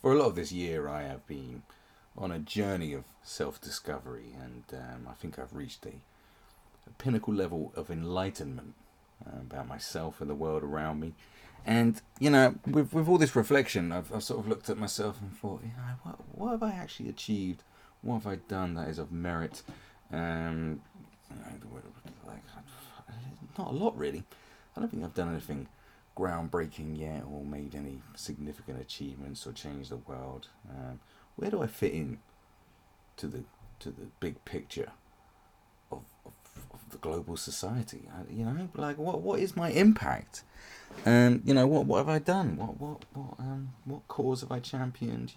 for a lot of this year, I have been on a journey of self-discovery, and I think I've reached a pinnacle level of enlightenment about myself and the world around me. And with all this reflection, I've sort of looked at myself and thought, what have I actually achieved? What have I done that is of merit? Um, like, not a lot really. I don't think I've done anything groundbreaking yet, or made any significant achievements, or changed the world. Where do I fit in to the big picture of the global society? Like what is my impact? What have I done? What cause have I championed?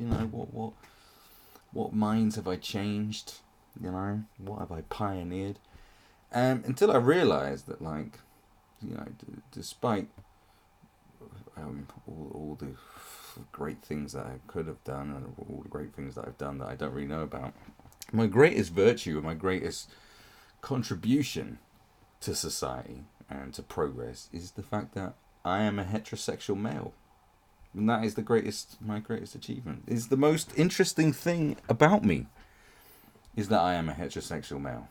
What minds have I changed? What have I pioneered? Until I realised that, like, despite all the great things that I could have done, and all the great things that I've done that I don't really know about, my greatest virtue, my greatest contribution to society and to progress is the fact that I am a heterosexual male. And that is my greatest achievement. Is the most interesting thing about me is that I am a heterosexual male.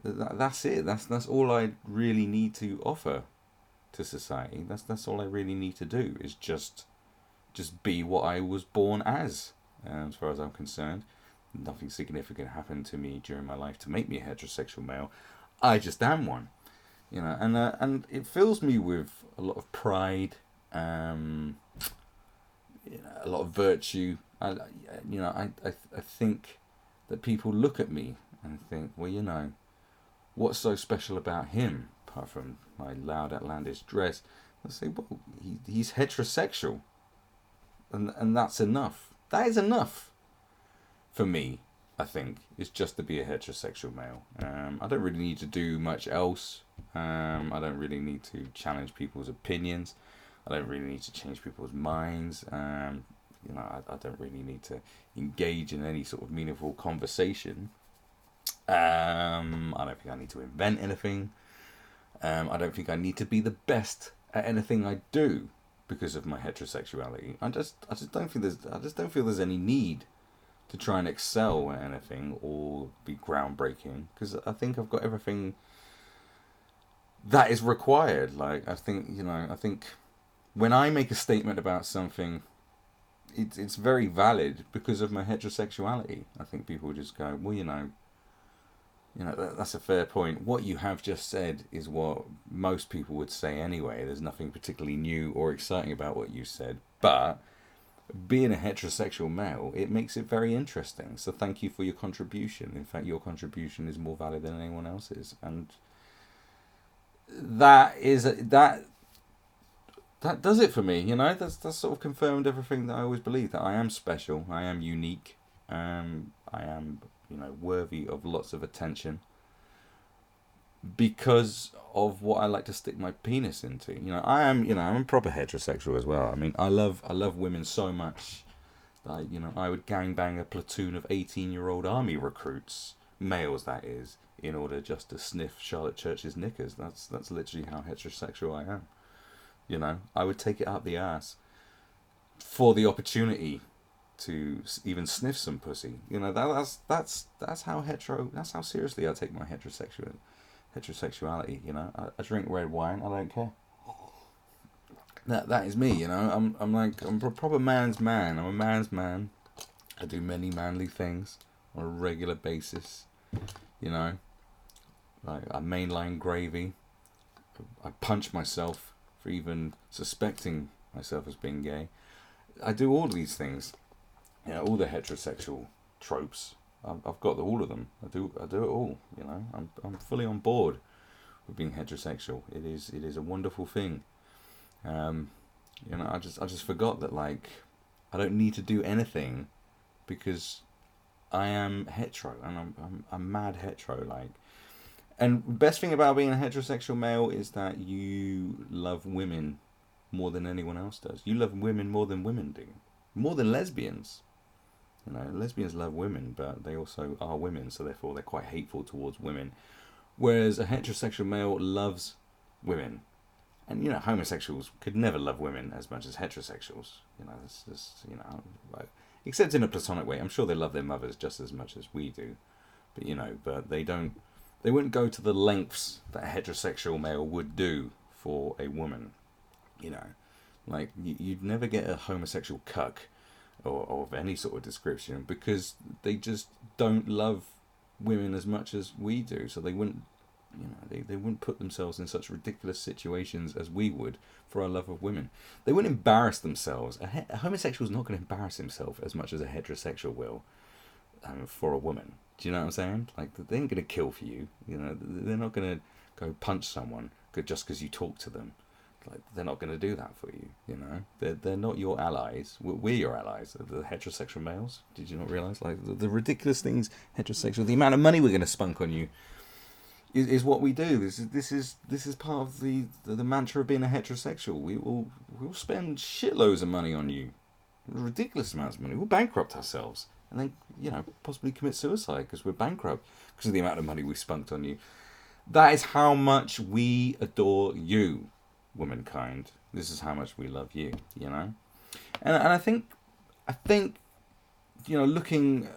That's it. That's all I really need to offer to society. That's all I really need to do, is just be what I was born as far as I'm concerned. Nothing significant happened to me during my life to make me a heterosexual male. I just am one. And it fills me with a lot of pride, a lot of virtue. I think that people look at me and think, well, what's so special about him, apart from my loud, outlandish dress? I say, well, he's heterosexual, and that's enough. That is enough for me, I think, is just to be a heterosexual male. I don't really need to do much else. I don't really need to challenge people's opinions. I don't really need to change people's minds. I don't really need to engage in any sort of meaningful conversation. I don't think I need to invent anything. I don't think I need to be the best at anything I do because of my heterosexuality. I just don't feel there's any need to try and excel at anything or be groundbreaking, because I think I've got everything that is required. Like, I think when I make a statement about something, it's very valid because of my heterosexuality. I think people just go, well, that's a fair point. What you have just said is what most people would say anyway. There's nothing particularly new or exciting about what you said, but being a heterosexual male, it makes it very interesting. So thank you for your contribution. In fact, your contribution is more valid than anyone else's, and that does it for me. That's sort of confirmed everything that I always believed, that I am special, I am unique, I am worthy of lots of attention because of what I like to stick my penis into. I'm a proper heterosexual as well. I mean, I love women so much that I would gangbang a platoon of 18-year-old army recruits, males that is, in order just to sniff Charlotte Church's knickers. That's literally how heterosexual I am. I would take it up the ass for the opportunity to even sniff some pussy. That's how seriously I take my heterosexuality. I drink red wine. I don't care. That is me. I'm a proper man's man. I'm a man's man. I do many manly things on a regular basis. Like, I mainline gravy. I punch myself for even suspecting myself as being gay. I do all these things. All the heterosexual tropes. I've got all of them. I do it all. I'm fully on board with being heterosexual. It is a wonderful thing. I just forgot that, like, I don't need to do anything because I am hetero, and I'm mad hetero, like. And the best thing about being a heterosexual male is that you love women more than anyone else does. You love women more than women do. More than lesbians. Lesbians love women, but they also are women, so therefore they're quite hateful towards women. Whereas a heterosexual male loves women And, homosexuals could never love women as much as heterosexuals. It's just, like, except in a platonic way. I'm sure they love their mothers just as much as we do. But they don't, they wouldn't go to the lengths that a heterosexual male would do for a woman. Like, you'd never get a homosexual cuck or of any sort of description, because they just don't love women as much as we do. So they wouldn't, they wouldn't put themselves in such ridiculous situations as we would for our love of women. They wouldn't embarrass themselves. A homosexual is not going to embarrass himself as much as a heterosexual will for a woman. Do you know what I'm saying? Like, they ain't going to kill for you. They're not going to go punch someone just because you talk to them. Like, they're not going to do that for you. They're not your allies. We're your allies, the heterosexual males. Did you not realise? Like, the ridiculous things the amount of money we're going to spunk on you is what we do. This is part of the mantra of being a heterosexual. We'll spend shitloads of money on you, ridiculous amounts of money. We'll bankrupt ourselves, and then possibly commit suicide because we're bankrupt because of the amount of money we spunked on you. That is how much we adore you, womankind. This is how much we love you. And I think looking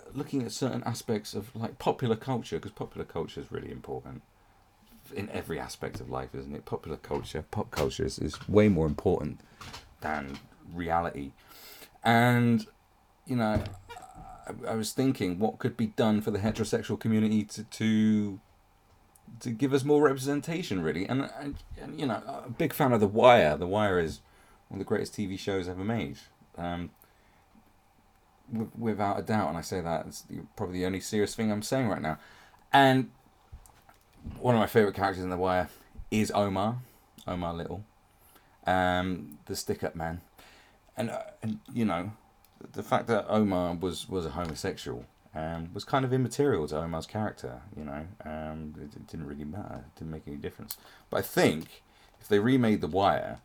at certain aspects of, like, popular culture, because popular culture is really important in every aspect of life, isn't it? Pop culture is way more important than reality. And I was thinking, what could be done for the heterosexual community to give us more representation, really. And a big fan of The Wire. The Wire is one of the greatest TV shows ever made. Without a doubt, and I say that it's probably the only serious thing I'm saying right now. And one of my favourite characters in The Wire is Omar Little, the stick-up man. And the fact that Omar was a homosexual was kind of immaterial to Omar's character. It didn't really matter. It didn't make any difference. But I think if they remade The Wire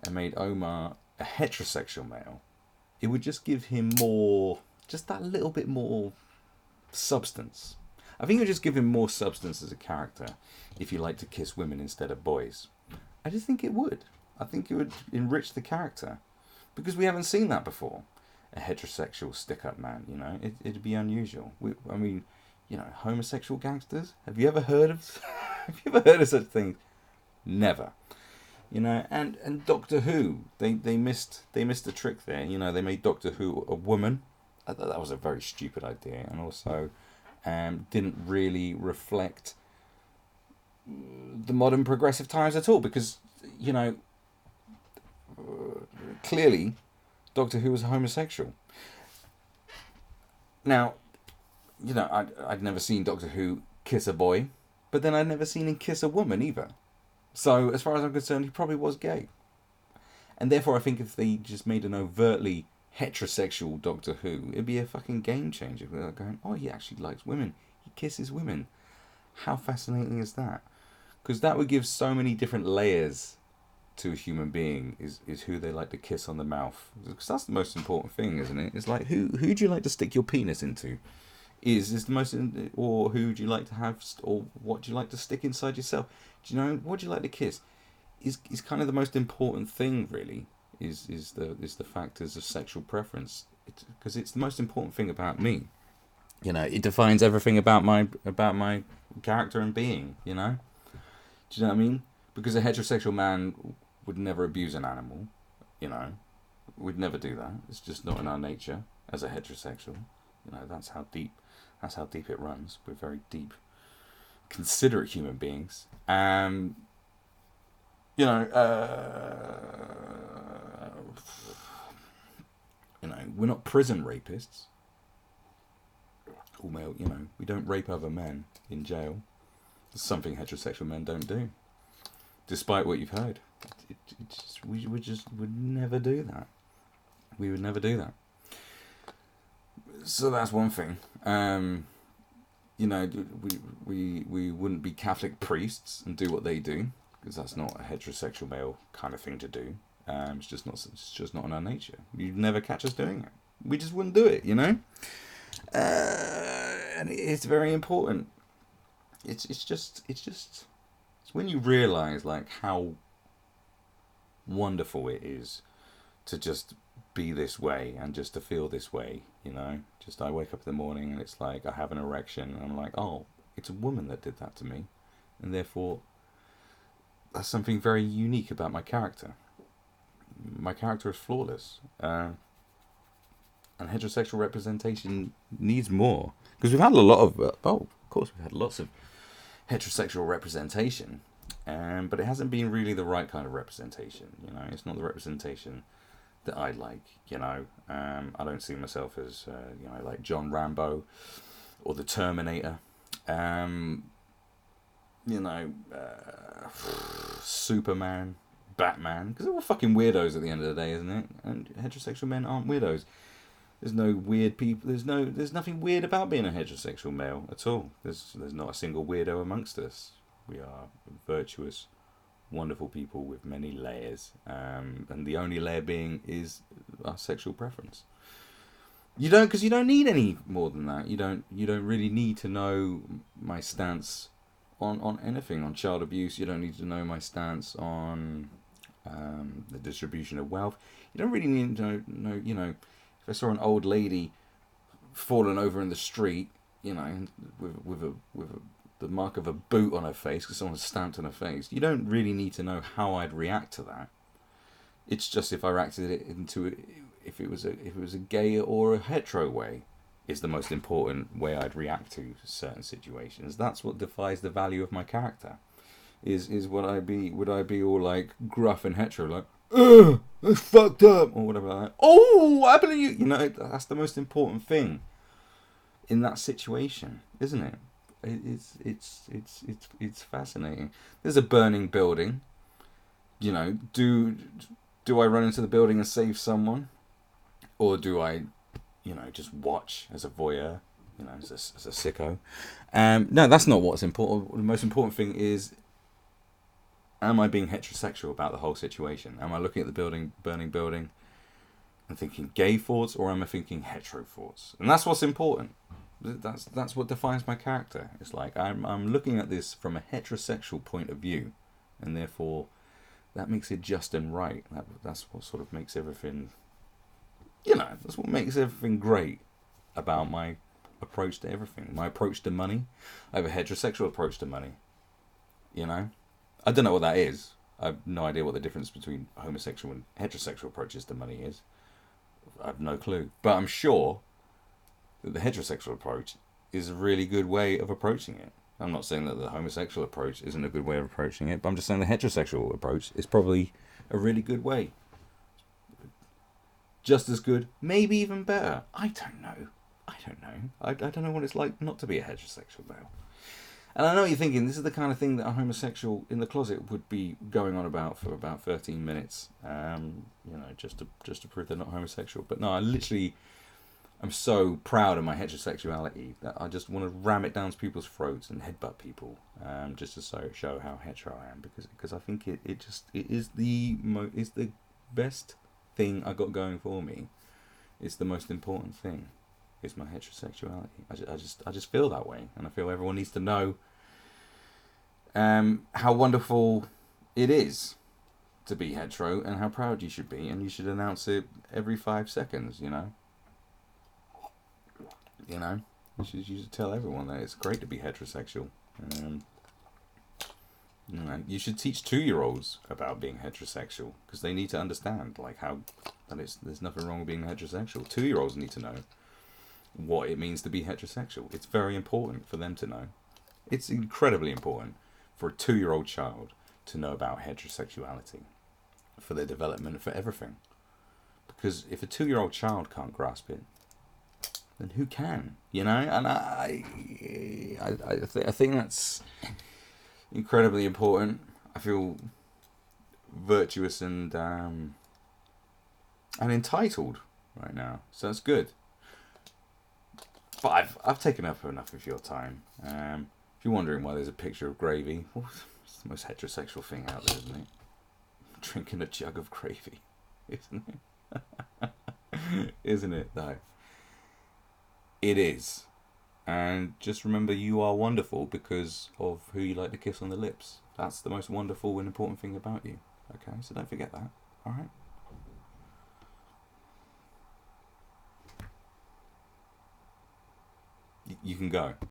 and made Omar a heterosexual male, it would just give him just that little bit more substance. I think it would just give him more substance as a character if he liked to kiss women instead of boys. I just think it would. I think it would enrich the character, because we haven't seen that before. A heterosexual stick-up man, it'd be unusual. Homosexual gangsters. Have you ever heard of? Have you ever heard of such things? Never. And Doctor Who, they missed a trick there. They made Doctor Who a woman. I thought that was a very stupid idea, and also didn't really reflect the modern progressive times at all, because clearly Doctor Who was a homosexual. Now, I'd never seen Doctor Who kiss a boy, but then I'd never seen him kiss a woman either. So, as far as I'm concerned, he probably was gay. And therefore, I think if they just made an overtly heterosexual Doctor Who, it'd be a fucking game changer. They're going, oh, he actually likes women. He kisses women. How fascinating is that? Because that would give so many different layers to a human being, is who they like to kiss on the mouth. Because that's the most important thing, isn't it? It's like, who do you like to stick your penis into? Is the most, or who do you like to have, or what do you like to stick inside yourself? Do you know, what do you like to kiss? Is kind of the most important thing, really. Is the factors of sexual preference, because it's the most important thing about me. It defines everything about my character and being. Do you know what I mean? Because a heterosexual man would never abuse an animal. We'd never do that. It's just not in our nature as a heterosexual. That's how deep it runs. We're very deep, considerate human beings. We're not prison rapists. All male, we don't rape other men in jail. It's something heterosexual men don't do. Despite what you've heard, we would never do that. We would never do that. So that's one thing. We wouldn't be Catholic priests and do what they do, because that's not a heterosexual male kind of thing to do. It's just not in our nature. You'd never catch us doing it. We just wouldn't do it, and it's very important. It's when you realise, like, how wonderful it is to just be this way and just to feel this way, you know. Just I wake up in the morning and it's like I have an erection and I'm like, oh, it's a woman that did that to me, and therefore that's something very unique about my character. My character is flawless, and heterosexual representation needs more, because we've had a lot of of course we've had lots of heterosexual representation, but it hasn't been really the right kind of representation. You know, it's not the representation that I like. You know, I don't see myself as you know, like John Rambo or the Terminator. You know, Superman, Batman, because they're all fucking weirdos at the end of the day, isn't it? And heterosexual men aren't weirdos. There's no weird people. There's nothing weird about being a heterosexual male at all. There's not a single weirdo amongst us. We are virtuous, wonderful people with many layers, and the only layer being is our sexual preference. Because you don't need any more than that. You don't really need to know my stance on anything, on child abuse. You don't need to know my stance on the distribution of wealth. You don't really need to know, you know, if I saw an old lady fallen over in the street, you know, with the mark of a boot on her face because someone stamped on her face, you don't really need to know how I'd react to that. It's just if I reacted it into it, if it was a gay or a hetero way, is the most important way I'd react to certain situations. That's what defines the value of my character. Is would I be all like gruff and hetero, like, ugh, that's fucked up, or whatever, like, oh, I believe you know, that's the most important thing in that situation, isn't it? It's fascinating. There's a burning building. You know, do I run into the building and save someone, or do I, you know, just watch as a voyeur, you know, as a sicko? No, that's not what's important. The most important thing is, am I being heterosexual about the whole situation? Am I looking at the burning building, and thinking gay thoughts, or am I thinking hetero thoughts? And that's what's important. That's what defines my character. It's like I'm looking at this from a heterosexual point of view, and therefore that makes it just and right. That's what sort of makes everything, you know, that's what makes everything great about my approach to everything. My approach to money. I have a heterosexual approach to money. You know, I don't know what that is. I have no idea what the difference between homosexual and heterosexual approaches to money is. I have no clue. But I'm sure that the heterosexual approach is a really good way of approaching it. I'm not saying that the homosexual approach isn't a good way of approaching it, but I'm just saying the heterosexual approach is probably a really good way. Just as good, maybe even better. I don't know. I don't know what it's like not to be a heterosexual male. And I know you're thinking, this is the kind of thing that a homosexual in the closet would be going on about for about 13 minutes, you know, just to prove they're not homosexual. But no, I'm so proud of my heterosexuality that I just want to ram it down people's throats and headbutt people, just to show how hetero I am, because I think it is the best thing I got going for me. It's the most important thing. It's my heterosexuality. I just feel that way, and I feel everyone needs to know how wonderful it is to be hetero, and how proud you should be, and you should announce it every 5 seconds. You know, you should tell everyone that it's great to be heterosexual. You know, you should teach 2-year-olds about being heterosexual, because they need to understand like how that there's nothing wrong with being heterosexual. 2-year-olds need to know what it means to be heterosexual. It's very important for them to know. It's incredibly important for a 2-year-old child to know about heterosexuality, for their development, for everything. Because if a 2-year-old child can't grasp it, then who can? You know, and I think that's incredibly important. I feel virtuous and entitled right now, so that's good. But I've taken up enough of your time. If you're wondering why there's a picture of gravy, well, it's the most heterosexual thing out there, isn't it? Drinking a jug of gravy, isn't it? Isn't it though? It is. And just remember, you are wonderful because of who you like to kiss on the lips. That's the most wonderful and important thing about you. Okay, so don't forget that. All right. You can go.